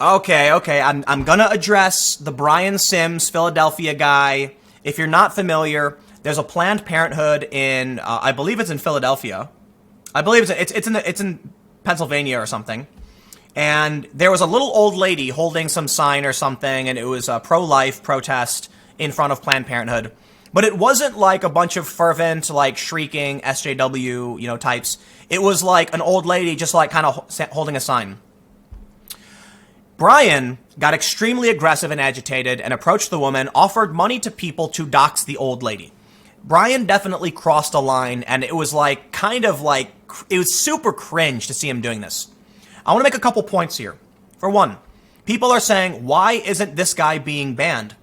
Okay. I'm gonna address the Brian Sims, Philadelphia guy. If you're not familiar, there's a Planned Parenthood in, I believe it's in Philadelphia. I believe it's in Pennsylvania or something. And there was a little old lady holding some sign or something, and it was a pro-life protest in front of Planned Parenthood. But it wasn't like a bunch of fervent, like, shrieking SJW, types. It was like an old lady just, like, kind of holding a sign. Brian got extremely aggressive and agitated and approached the woman, offered money to people to dox the old lady. Brian definitely crossed a line, and it was like, it was super cringe to see him doing this. I want to make a couple points here. For one, people are saying, why isn't this guy being banned?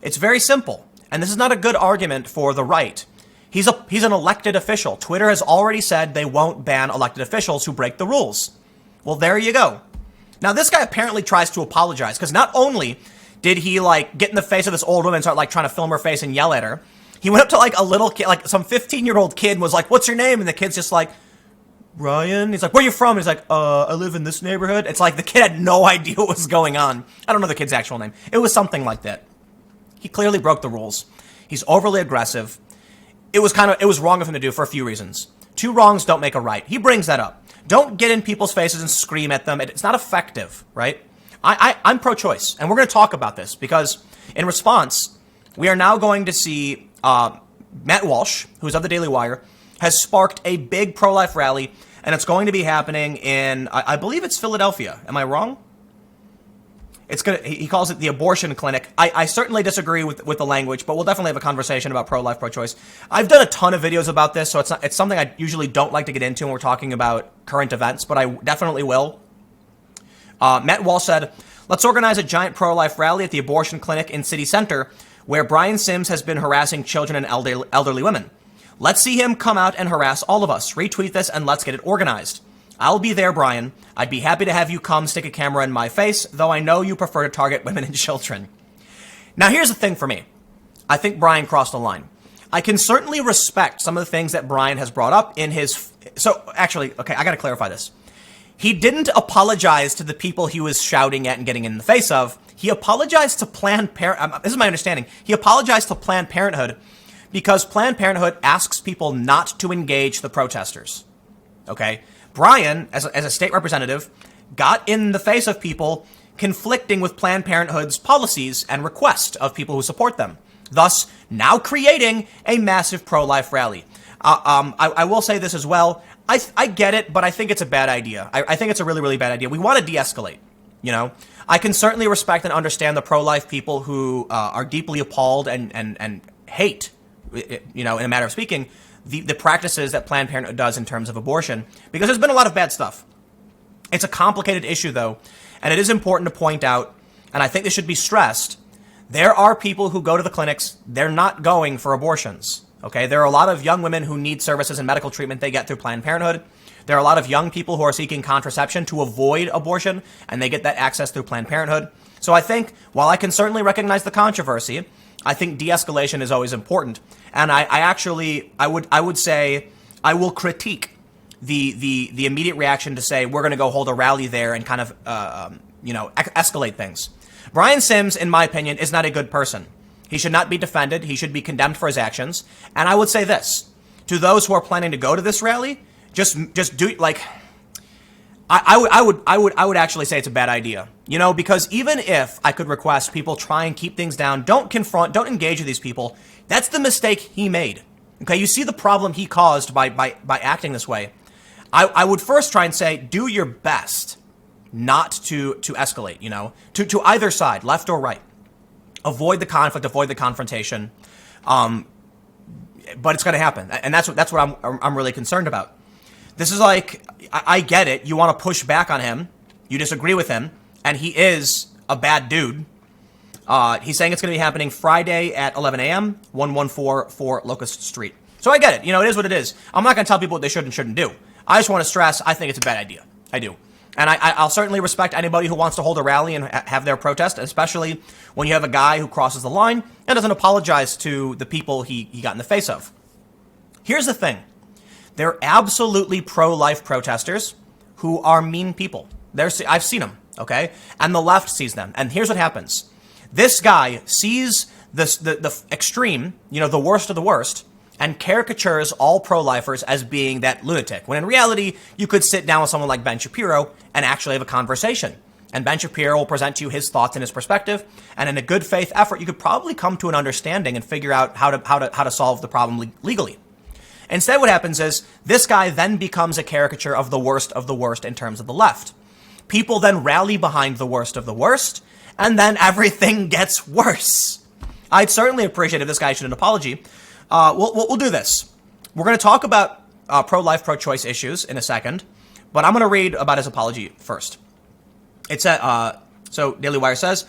It's very simple, and this is not a good argument for the right. He's an elected official. Twitter has already said they won't ban elected officials who break the rules. Well, there you go. Now, this guy apparently tries to apologize, because not only did he, get in the face of this old woman and start, trying to film her face and yell at her, he went up to, a little kid, some 15-year-old kid and was like, what's your name? And the kid's just like, Brian? He's like, where are you from? And he's like, I live in this neighborhood. It's like the kid had no idea what was going on. I don't know the kid's actual name. It was something like that. He clearly broke the rules. He's overly aggressive. It was wrong of him to do for a few reasons. Two wrongs don't make a right. He brings that up. Don't get in people's faces and scream at them. It's not effective, right? I'm pro-choice, and we're going to talk about this because in response, we are now going to see Matt Walsh, who's of the Daily Wire, has sparked a big pro-life rally, and it's going to be happening in, I believe it's Philadelphia. Am I wrong? He calls it the abortion clinic. I certainly disagree with the language, but we'll definitely have a conversation about pro-life, pro-choice. I've done a ton of videos about this, so it's something I usually don't like to get into when we're talking about current events, but I definitely will. Matt Walsh said, let's organize a giant pro-life rally at the abortion clinic in City Center, where Brian Sims has been harassing children and elderly women. Let's see him come out and harass all of us. Retweet this and let's get it organized. I'll be there, Brian. I'd be happy to have you come stick a camera in my face, though I know you prefer to target women and children. Now, here's the thing for me. I think Brian crossed a line. I can certainly respect some of the things that Brian has brought up in his... So, actually, okay, I gotta clarify this. He didn't apologize to the people he was shouting at and getting in the face of. He apologized to Planned Parenthood. This is my understanding. He apologized to Planned Parenthood because Planned Parenthood asks people not to engage the protesters. Okay? Brian, as a state representative, got in the face of people conflicting with Planned Parenthood's policies and requests of people who support them, thus now creating a massive pro-life rally. I will say this as well. I get it, but I think it's a bad idea. I think it's a really, really bad idea. We want to de-escalate, I can certainly respect and understand the pro-life people who are deeply appalled and hate, in a matter of speaking, the practices that Planned Parenthood does in terms of abortion, because there's been a lot of bad stuff. It's a complicated issue, though, and it is important to point out, and I think this should be stressed, there are people who go to the clinics, they're not going for abortions, okay? There are a lot of young women who need services and medical treatment they get through Planned Parenthood. There are a lot of young people who are seeking contraception to avoid abortion, and they get that access through Planned Parenthood. So I think, while I can certainly recognize the controversy, I think de-escalation is always important. And I would say I will critique the immediate reaction to say we're going to go hold a rally there and kind of escalate things. Brian Sims, in my opinion, is not a good person. He should not be defended. He should be condemned for his actions. And I would say this to those who are planning to go to this rally: just do I would actually say it's a bad idea, because even if I could request people try and keep things down, don't confront, don't engage with these people. That's the mistake he made. Okay, you see the problem he caused by acting this way. I would first try and say, do your best not to escalate, to either side, left or right. Avoid the conflict, avoid the confrontation. But it's going to happen, and that's what I'm really concerned about. This is I get it. You want to push back on him. You disagree with him, and he is a bad dude. He's saying it's going to be happening Friday at 11 a.m., 1144 Locust Street. So I get it. It is what it is. I'm not going to tell people what they should and shouldn't do. I just want to stress, I think it's a bad idea. I do. And I'll certainly respect anybody who wants to hold a rally and have their protest, especially when you have a guy who crosses the line and doesn't apologize to the people he got in the face of. Here's the thing. They're absolutely pro-life protesters who are mean people. I've seen them. okay? And the left sees them. And here's what happens. This guy sees the extreme, the worst of the worst, and caricatures all pro-lifers as being that lunatic, when in reality, you could sit down with someone like Ben Shapiro and actually have a conversation. And Ben Shapiro will present to you his thoughts and his perspective, and in a good faith effort, you could probably come to an understanding and figure out how to solve the problem legally. Instead, what happens is this guy then becomes a caricature of the worst in terms of the left. People then rally behind the worst of the worst, and then everything gets worse. I'd certainly appreciate if this guy issued an apology. We'll do this. We're going to talk about pro-life, pro-choice issues in a second, but I'm going to read about his apology first. It's so Daily Wire says,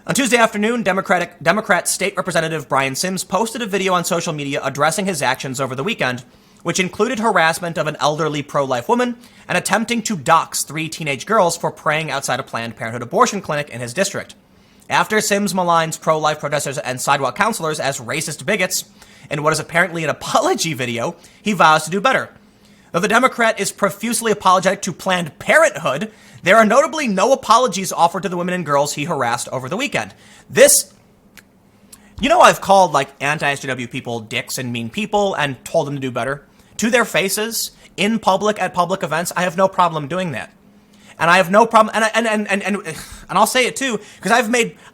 on Tuesday afternoon, Democrat State Representative Brian Sims posted a video on social media addressing his actions over the weekend, which included harassment of an elderly pro-life woman and attempting to dox 3 teenage girls for praying outside a Planned Parenthood abortion clinic in his district. After Sims maligns pro-life protesters and sidewalk counselors as racist bigots in what is apparently an apology video, he vows to do better. Though the Democrat is profusely apologetic to Planned Parenthood, there are notably no apologies offered to the women and girls he harassed over the weekend. I've called anti-SJW people dicks and mean people and told them to do better. To their faces, in public, at public events, I have no problem doing that. And I have no problem, and I'll say it too, because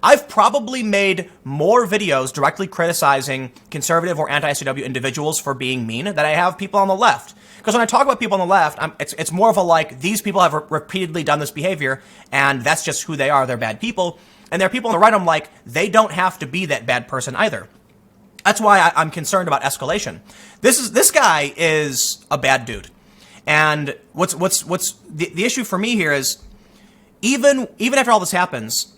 I've probably made more videos directly criticizing conservative or anti-SJW individuals for being mean than I have people on the left. Because when I talk about people on the left, it's more of a these people have repeatedly done this behavior, and that's just who they are. They're bad people. And there are people on the right, I'm they don't have to be that bad person either. That's why I'm concerned about escalation. This guy is a bad dude. And what's the issue for me here is even after all this happens,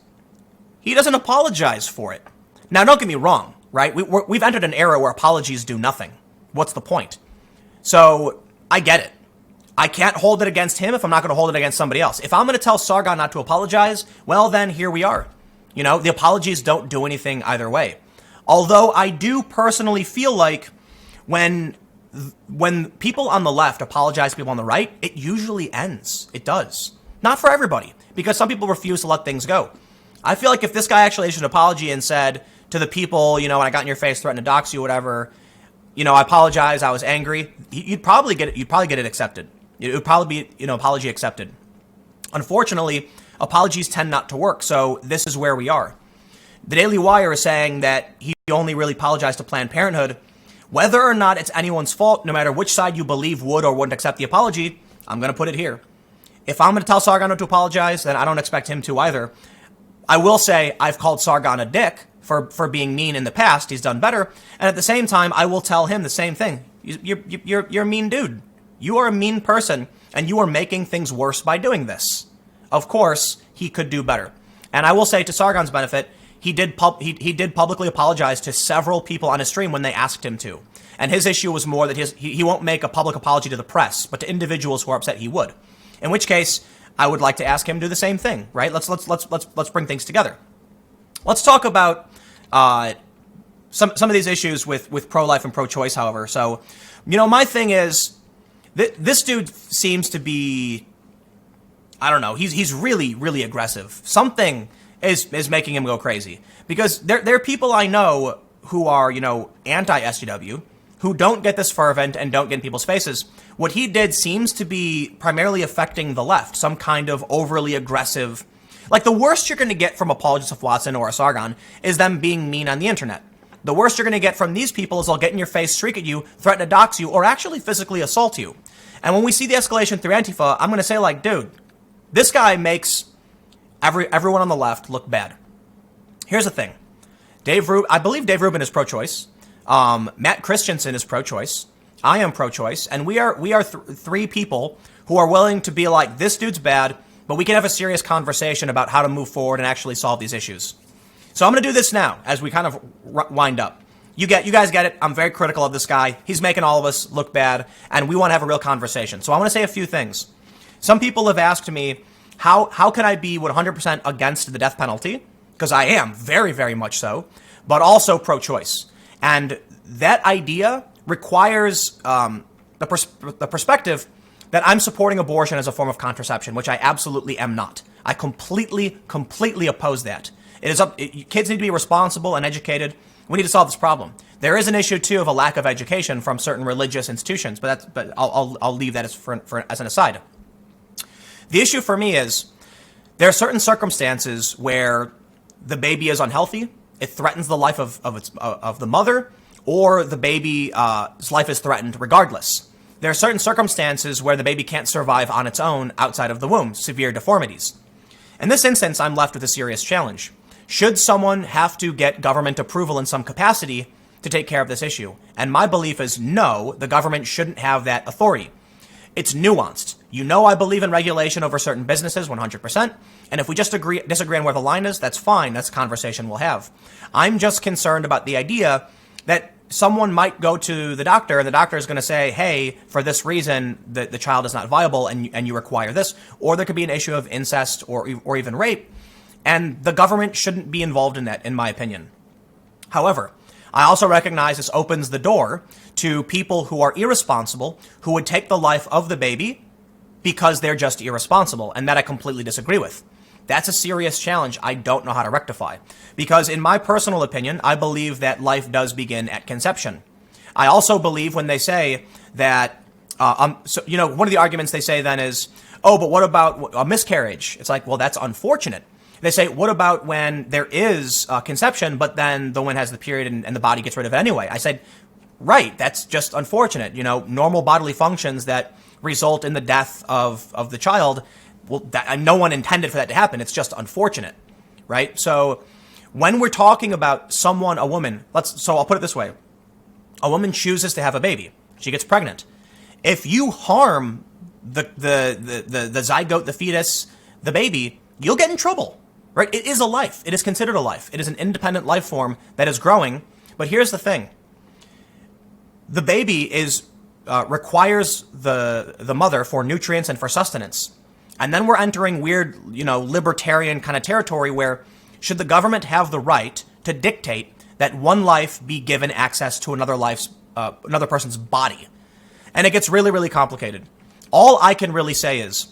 he doesn't apologize for it. Now, don't get me wrong, right? We've entered an era where apologies do nothing. What's the point? So I get it. I can't hold it against him if I'm not going to hold it against somebody else. If I'm going to tell Sargon not to apologize, well, then here we are. The apologies don't do anything either way. Although I do personally feel like when people on the left apologize to people on the right, it usually ends. It does. Not for everybody, because some people refuse to let things go. I feel like if this guy actually issued an apology and said to the people, when I got in your face, threatened to dox you, whatever, I apologize, I was angry, you'd probably get it accepted. It would probably be, apology accepted. Unfortunately, apologies tend not to work, so this is where we are. The Daily Wire is saying that he only really apologized to Planned Parenthood. Whether or not it's anyone's fault, no matter which side you believe would or wouldn't accept the apology, I'm going to put it here. If I'm going to tell Sargon to apologize, then I don't expect him to either. I will say I've called Sargon a dick for being mean in the past. He's done better. And at the same time, I will tell him the same thing. You're a mean dude. You are a mean person, and you are making things worse by doing this. Of course, he could do better. And I will say, to Sargon's benefit, he did publicly apologize to several people on his stream when they asked him to. And his issue was more that he won't make a public apology to the press, but to individuals who are upset he would. In which case, I would like to ask him to do the same thing, right? Let's bring things together. Let's talk about some of these issues with pro-life and pro-choice, however. So, my thing is, this dude seems to be, I don't know, he's really, really aggressive. Something is making him go crazy. Because there are people I know who are, anti-SJW, who don't get this fervent and don't get in people's faces. What he did seems to be primarily affecting the left, some kind of overly aggressive. The worst you're going to get from a Paul Joseph Watson or a Sargon is them being mean on the internet. The worst you're going to get from these people is they'll get in your face, shriek at you, threaten to dox you, or actually physically assault you. And when we see the escalation through Antifa, I'm going to say, dude, this guy makes everyone on the left look bad. Here's the thing. I believe Dave Rubin is pro-choice. Matt Christensen is pro-choice. I am pro-choice. And we are three people who are willing to be this dude's bad, but we can have a serious conversation about how to move forward and actually solve these issues. So I'm going to do this now as we kind of wind up. You guys get it. I'm very critical of this guy. He's making all of us look bad, and we want to have a real conversation. So I want to say a few things. Some people have asked me, how can I be 100% against the death penalty? Because I am, very, very much so, but also pro-choice. And that idea requires the perspective that I'm supporting abortion as a form of contraception, which I absolutely am not. I completely oppose that. Kids need to be responsible and educated. We need to solve this problem. There is an issue too of a lack of education from certain religious institutions, but I'll leave that as an aside. The issue for me is there are certain circumstances where the baby is unhealthy. It threatens the life of the mother, or the baby's life is threatened regardless. There are certain circumstances where the baby can't survive on its own outside of the womb, severe deformities. In this instance, I'm left with a serious challenge. Should someone have to get government approval in some capacity to take care of this issue? And my belief is no, the government shouldn't have that authority. It's nuanced. I believe in regulation over certain businesses 100%. And if we just disagree on where the line is, that's fine. That's a conversation we'll have. I'm just concerned about the idea that someone might go to the doctor and the doctor is going to say, hey, for this reason, the child is not viable and you require this. Or there could be an issue of incest or even rape. And the government shouldn't be involved in that, in my opinion. However, I also recognize this opens the door to people who are irresponsible, who would take the life of the baby because they're just irresponsible, and that I completely disagree with. That's a serious challenge I don't know how to rectify. Because in my personal opinion, I believe that life does begin at conception. I also believe when they say that, one of the arguments they say then is, oh, but what about a miscarriage? It's like, well, that's unfortunate. They say, what about when there is conception, but then the woman has the period and the body gets rid of it anyway? I said, right, that's just unfortunate. Normal bodily functions that result in the death of the child, well, no one intended for that to happen. It's just unfortunate, right? So when we're talking about a woman, I'll put it this way. A woman chooses to have a baby. She gets pregnant. If you harm the zygote, the fetus, the baby, you'll get in trouble. Right? It is a life. It is considered a life. It is an independent life form that is growing. But here's the thing. The baby requires the mother for nutrients and for sustenance. And then we're entering weird, libertarian kind of territory where should the government have the right to dictate that one life be given access to another person's body? And it gets really, really complicated. All I can really say is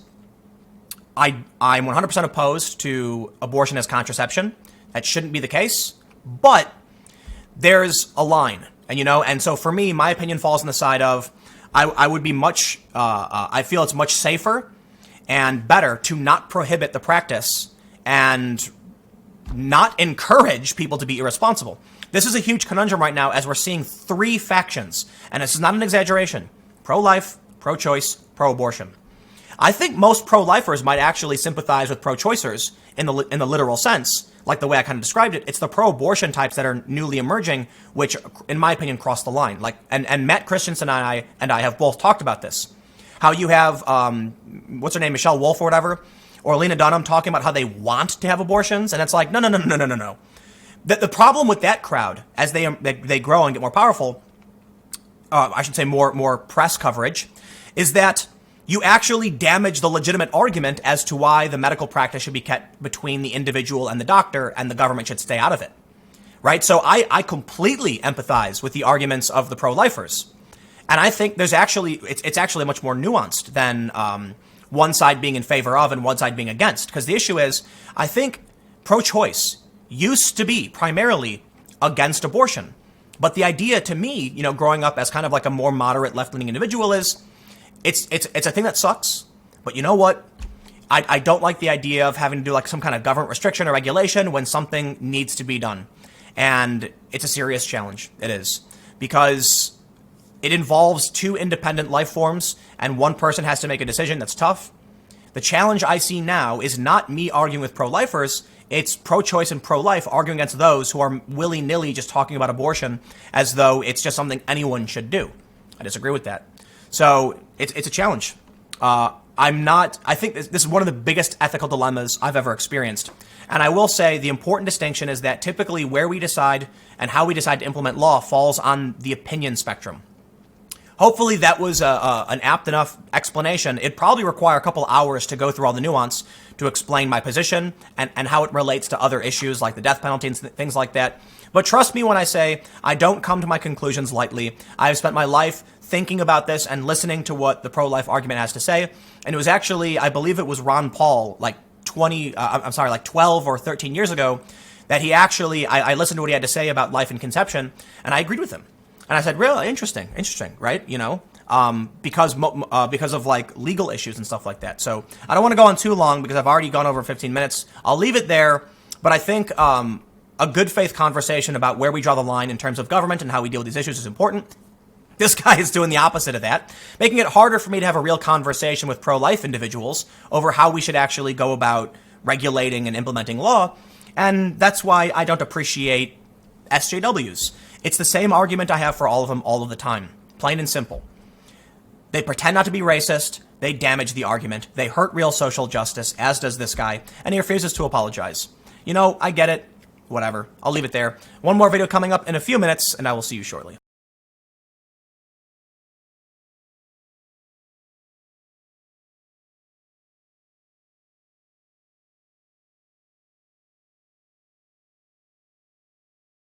I'm 100% opposed to abortion as contraception. That shouldn't be the case, but there's a line, and so for me, my opinion falls on the side of I would be I feel it's much safer and better to not prohibit the practice and not encourage people to be irresponsible. This is a huge conundrum right now as we're seeing three factions, and this is not an exaggeration: pro-life, pro-choice, pro-abortion. I think most pro-lifers might actually sympathize with pro-choicers in the literal sense, like the way I kind of described it. It's the pro-abortion types that are newly emerging, which, in my opinion, cross the line. And Matt Christensen and I have both talked about this. How you have, what's her name, Michelle Wolf or whatever, or Lena Dunham talking about how they want to have abortions, and it's like, no. The problem with that crowd, as they grow and get more powerful, I should say more press coverage, is that you actually damage the legitimate argument as to why the medical practice should be kept between the individual and the doctor, and the government should stay out of it, right? So I completely empathize with the arguments of the pro-lifers, and I think it's actually much more nuanced than one side being in favor of and one side being against. Because the issue is, I think pro-choice used to be primarily against abortion, but the idea to me, growing up as kind of like a more moderate left-leaning individual, is It's a thing that sucks, but you know what? I don't like the idea of having to do like some kind of government restriction or regulation when something needs to be done. And it's a serious challenge. It is. Because it involves two independent life forms and one person has to make a decision that's tough. The challenge I see now is not me arguing with pro-lifers. It's pro-choice and pro-life arguing against those who are willy-nilly just talking about abortion as though it's just something anyone should do. I disagree with that. So it's a challenge. I think this is one of the biggest ethical dilemmas I've ever experienced. And I will say the important distinction is that typically where we decide and how we decide to implement law falls on the opinion spectrum. Hopefully that was an apt enough explanation. It'd probably require a couple hours to go through all the nuance to explain my position and how it relates to other issues like the death penalty and things like that. But trust me when I say I don't come to my conclusions lightly. I've spent my life thinking about this and listening to what the pro-life argument has to say. And it was actually, I believe it was Ron Paul, like like 12 or 13 years ago, that he actually, I listened to what he had to say about life and conception, and I agreed with him. And I said, really interesting, right? You know, because of like legal issues and stuff like that. So I don't want to go on too long because I've already gone over 15 minutes. I'll leave it there. But I think a good faith conversation about where we draw the line in terms of government and how we deal with these issues is important. This guy is doing the opposite of that, making it harder for me to have a real conversation with pro-life individuals over how we should actually go about regulating and implementing law. And that's why I don't appreciate SJWs. It's the same argument I have for all of them all of the time. Plain and simple. They pretend not to be racist. They damage the argument. They hurt real social justice, as does this guy, and he refuses to apologize. You know, I get it. Whatever. I'll leave it there. One more video coming up in a few minutes, and I will see you shortly.